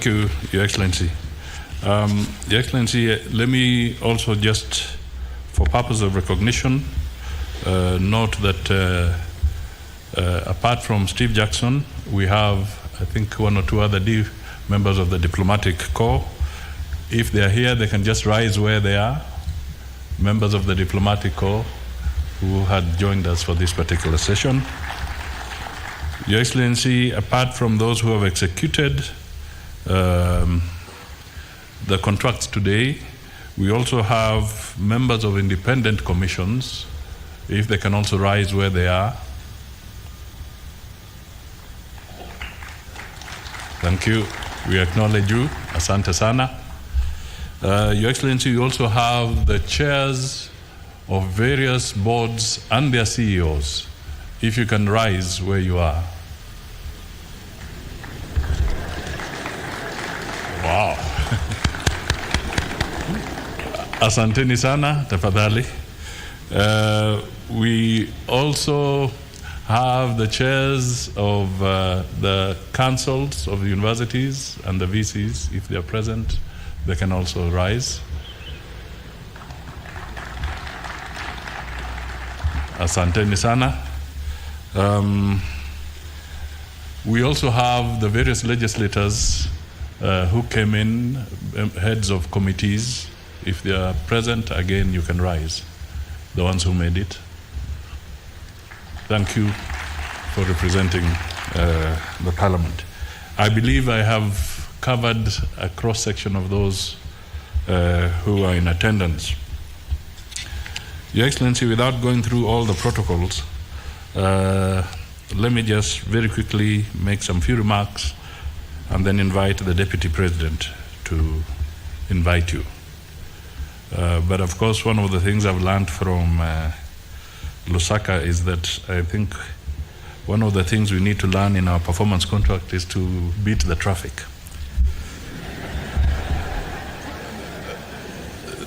Thank you, Your Excellency. Your Excellency, let me also just, for purpose of recognition, note that apart from Steve Jackson, we have, I think, one or two other members of the diplomatic corps. If they are here, they can just rise where they are. Members of the diplomatic corps who had joined us for this particular session. Your Excellency, apart from those who have executed the contracts today, we also have members of independent commissions, if they can also rise where they are. Thank you. We acknowledge you. Asante sana. Your Excellency, you also have the chairs of various boards and their CEOs. If you can rise where you are. Wow. Asanteni sana, tafadhali. We also have the chairs of the councils of the universities and the VCs. If they are present, they can also rise. Asanteni sana. We also have the various legislators who came in, heads of committees. If they are present, again, you can rise, the ones who made it. Thank you for representing the Parliament. I believe I have covered a cross-section of those who are in attendance. Your Excellency, without going through all the protocols, let me just very quickly make some few remarks and then invite the Deputy President to invite you. But of course, one of the things I've learned from Lusaka is that I think one of the things we need to learn in our performance contract is to beat the traffic.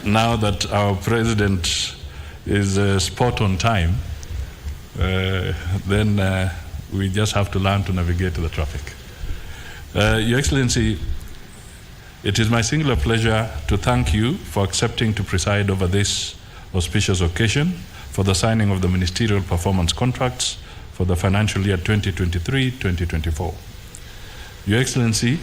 Now that our President is spot on time, then we just have to learn to navigate the traffic. Your Excellency, it is my singular pleasure to thank you for accepting to preside over this auspicious occasion for the signing of the ministerial performance contracts for the financial year 2023-2024. Your Excellency,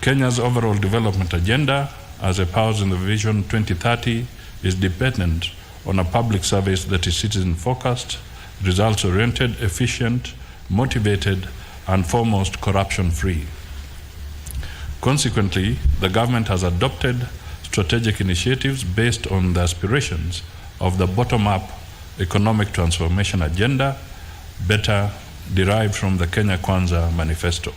Kenya's overall development agenda, as espoused in the Vision 2030, is dependent on a public service that is citizen-focused, results-oriented, efficient, motivated, and foremost corruption-free. Consequently, the government has adopted strategic initiatives based on the aspirations of the bottom-up economic transformation agenda, better derived from the Kenya Kwanza manifesto.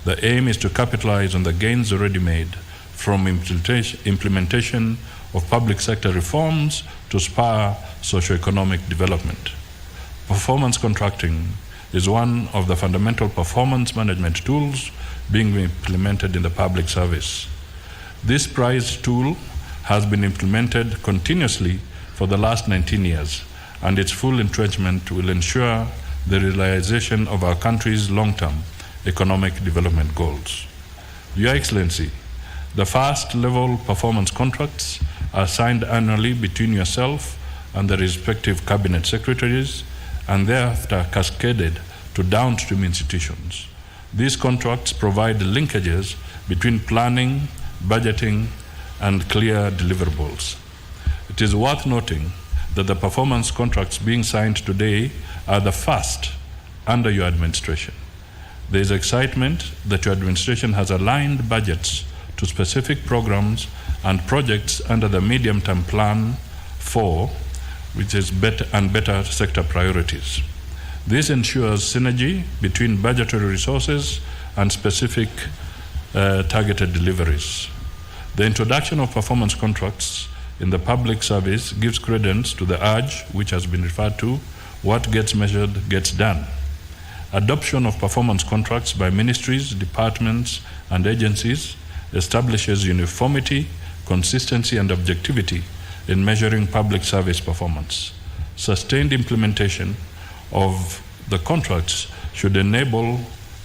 The aim is to capitalize on the gains already made from implementation of public sector reforms to spur socio-economic development. Performance contracting is one of the fundamental performance management tools being implemented in the public service. This prized tool has been implemented continuously for the last 19 years, and its full entrenchment will ensure the realization of our country's long-term economic development goals. Your Excellency, the first level performance contracts are signed annually between yourself and the respective cabinet secretaries, and thereafter cascaded to downstream institutions. These contracts provide linkages between planning, budgeting, and clear deliverables. It is worth noting that the performance contracts being signed today are the first under your administration. There is excitement that your administration has aligned budgets to specific programs and projects under the medium-term plan 4, which is better sector priorities. This ensures synergy between budgetary resources and specific targeted deliveries. The introduction of performance contracts in the public service gives credence to the urge, which has been referred to, what gets measured gets done. Adoption of performance contracts by ministries, departments, and agencies establishes uniformity, consistency, and objectivity in measuring public service performance. Sustained implementation of the contracts should enable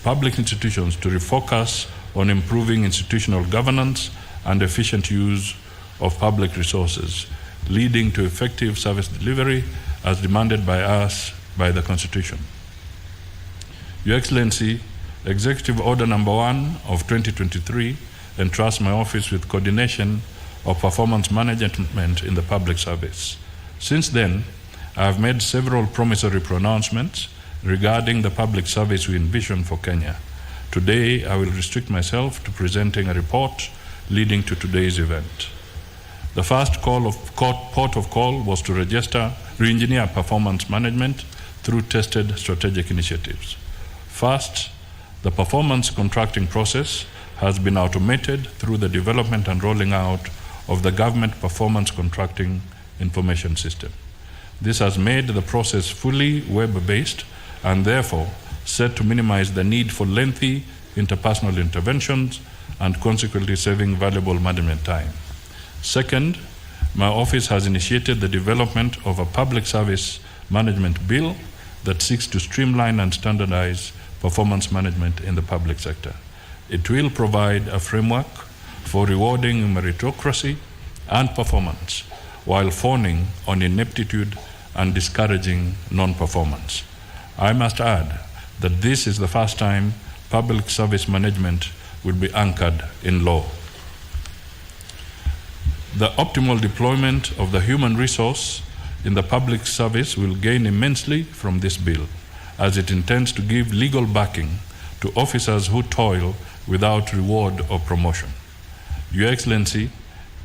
public institutions to refocus on improving institutional governance and efficient use of public resources, leading to effective service delivery as demanded by us by the Constitution. Your Excellency, Executive Order Number 1 of 2023 entrusts my office with coordination of performance management in the public service. Since then, I have made several promissory pronouncements regarding the public service we envision for Kenya. Today, I will restrict myself to presenting a report leading to today's event. The first port of call was to re-engineer performance management through tested strategic initiatives. First, the performance contracting process has been automated through the development and rolling out of the Government Performance Contracting Information System. This has made the process fully web-based and therefore set to minimize the need for lengthy interpersonal interventions and consequently saving valuable management time. Second, my office has initiated the development of a public service management bill that seeks to streamline and standardize performance management in the public sector. It will provide a framework for rewarding meritocracy and performance while fawning on ineptitude and discouraging non-performance. I must add that this is the first time public service management will be anchored in law. The optimal deployment of the human resource in the public service will gain immensely from this bill, as it intends to give legal backing to officers who toil without reward or promotion. Your Excellency,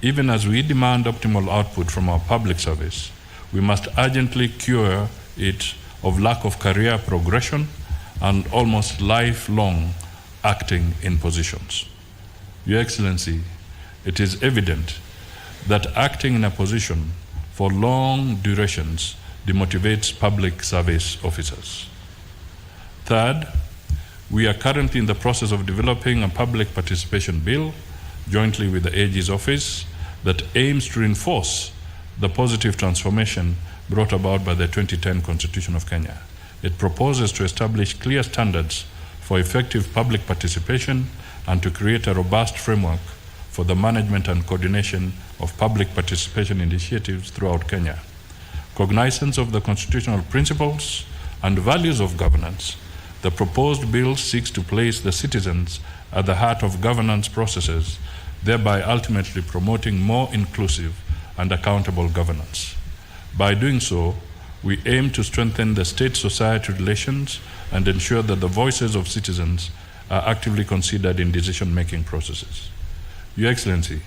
even as we demand optimal output from our public service, we must urgently cure it of lack of career progression and almost lifelong acting in positions. Your Excellency, it is evident that acting in a position for long durations demotivates public service officers. Third, we are currently in the process of developing a public participation bill jointly with the AG's office that aims to reinforce the positive transformation brought about by the 2010 Constitution of Kenya. It proposes to establish clear standards for effective public participation and to create a robust framework for the management and coordination of public participation initiatives throughout Kenya. Cognizance of the constitutional principles and values of governance, the proposed bill seeks to place the citizens at the heart of governance processes, thereby ultimately promoting more inclusive and accountable governance. By doing so, we aim to strengthen the state-society relations and ensure that the voices of citizens are actively considered in decision-making processes. Your Excellency,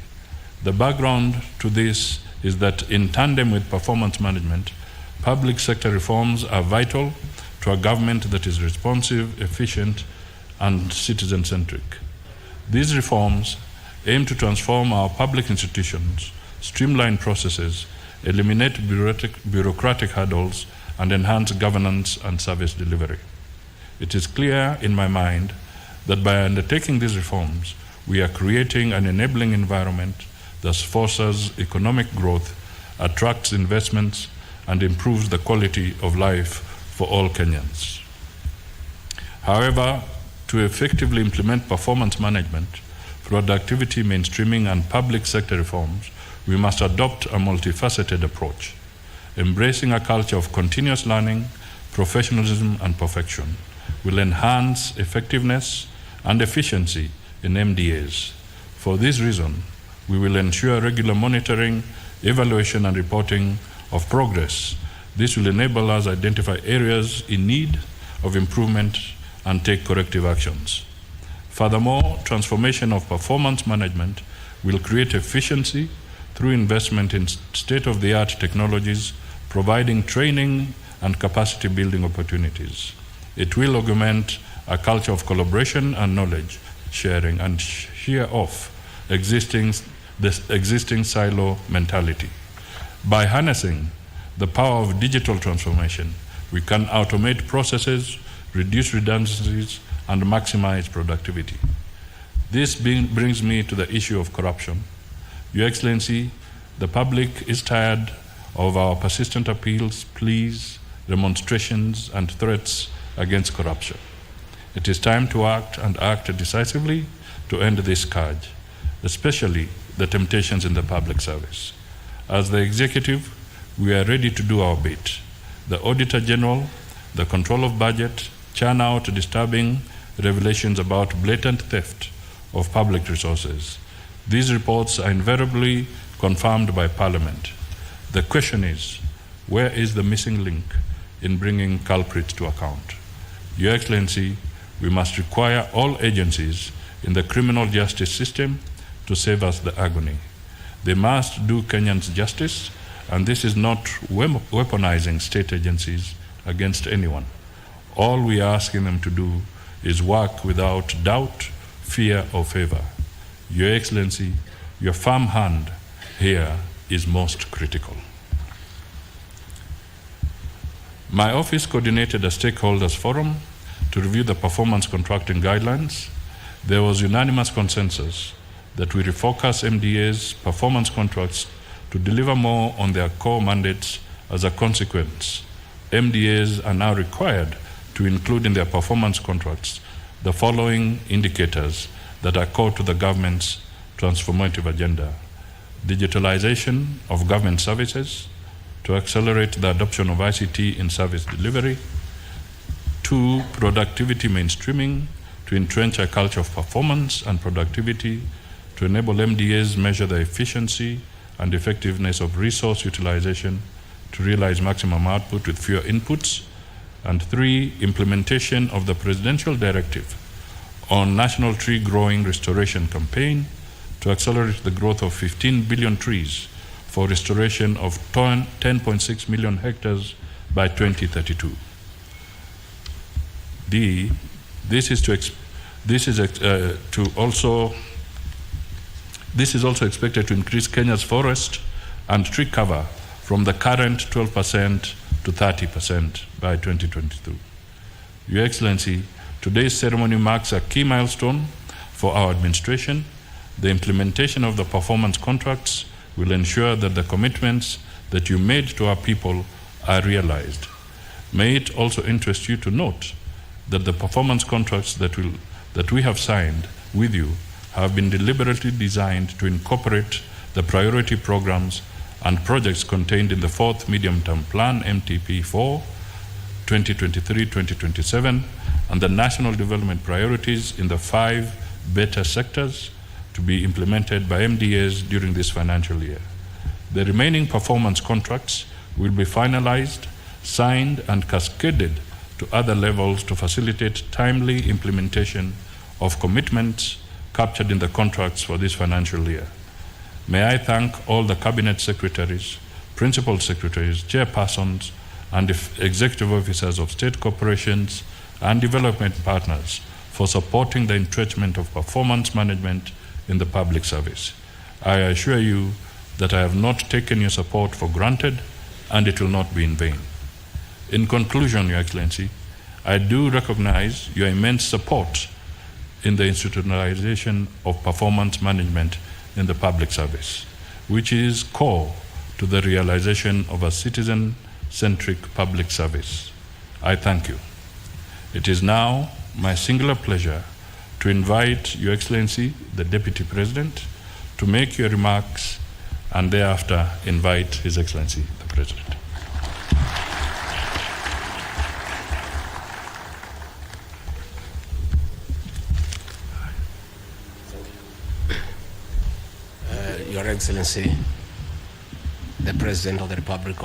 the background to this is that in tandem with performance management, public sector reforms are vital to a government that is responsive, efficient, and citizen-centric. These reforms aim to transform our public institutions, streamline processes, eliminate bureaucratic hurdles, and enhance governance and service delivery. It is clear in my mind that by undertaking these reforms, we are creating an enabling environment that fosters economic growth, attracts investments, and improves the quality of life for all Kenyans. However, to effectively implement performance management, productivity mainstreaming, and public sector reforms, we must adopt a multifaceted approach, embracing a culture of continuous learning, professionalism, and perfection will enhance effectiveness and efficiency in MDAs. For this reason, we will ensure regular monitoring, evaluation, and reporting of progress. This will enable us to identify areas in need of improvement and take corrective actions. Furthermore, transformation of performance management will create efficiency through investment in state-of-the-art technologies, providing training and capacity building opportunities. It will augment a culture of collaboration and knowledge sharing and shear off the existing silo mentality. By harnessing the power of digital transformation, we can automate processes, reduce redundancies, and maximize productivity. This brings me to the issue of corruption. Your Excellency, the public is tired of our persistent appeals, pleas, demonstrations, and threats against corruption. It is time to act and act decisively to end this scourge, especially the temptations in the public service. As the executive, we are ready to do our bit. The Auditor General, the control of budget, churn out disturbing revelations about blatant theft of public resources. These reports are invariably confirmed by Parliament. The question is, where is the missing link in bringing culprits to account? Your Excellency, we must require all agencies in the criminal justice system to save us the agony. They must do Kenyans justice, and this is not weaponizing state agencies against anyone. All we are asking them to do is work without doubt, fear, or favor. Your Excellency, your firm hand here is most critical. My office coordinated a stakeholders forum to review the performance contracting guidelines. There was unanimous consensus that we refocus MDA's performance contracts to deliver more on their core mandates. As a consequence, MDAs are now required to include in their performance contracts the following indicators that are core to the government's transformative agenda: digitalization of government services to accelerate the adoption of ICT in service delivery; 2, productivity mainstreaming to entrench a culture of performance and productivity to enable MDAs measure the efficiency and effectiveness of resource utilization to realize maximum output with fewer inputs; and 3, implementation of the presidential directive on National Tree Growing Restoration Campaign to accelerate the growth of 15 billion trees for restoration of 10.6 million hectares by 2032. D, this is also expected to increase Kenya's forest and tree cover from the current 12% to 30% by 2022. Your Excellency, today's ceremony marks a key milestone for our administration. The implementation of the performance contracts will ensure that the commitments that you made to our people are realized. May it also interest you to note that the performance contracts that we have signed with you have been deliberately designed to incorporate the priority programs and projects contained in the 4th Medium-Term Plan, MTP4, 2023-2027, and the National Development Priorities in the 5 better sectors to be implemented by MDAs during this financial year. The remaining performance contracts will be finalized, signed, and cascaded to other levels to facilitate timely implementation of commitments captured in the contracts for this financial year. May I thank all the cabinet secretaries, principal secretaries, chairpersons, and executive officers of state corporations and development partners for supporting the entrenchment of performance management in the public service. I assure you that I have not taken your support for granted, and it will not be in vain. In conclusion, Your Excellency, I do recognize your immense support in the institutionalization of performance management in the public service, which is core to the realization of a citizen-centric public service. I thank you. It is now my singular pleasure to invite Your Excellency, the Deputy President, to make your remarks, and thereafter invite His Excellency, the President. Your Excellency, the President of the Republic of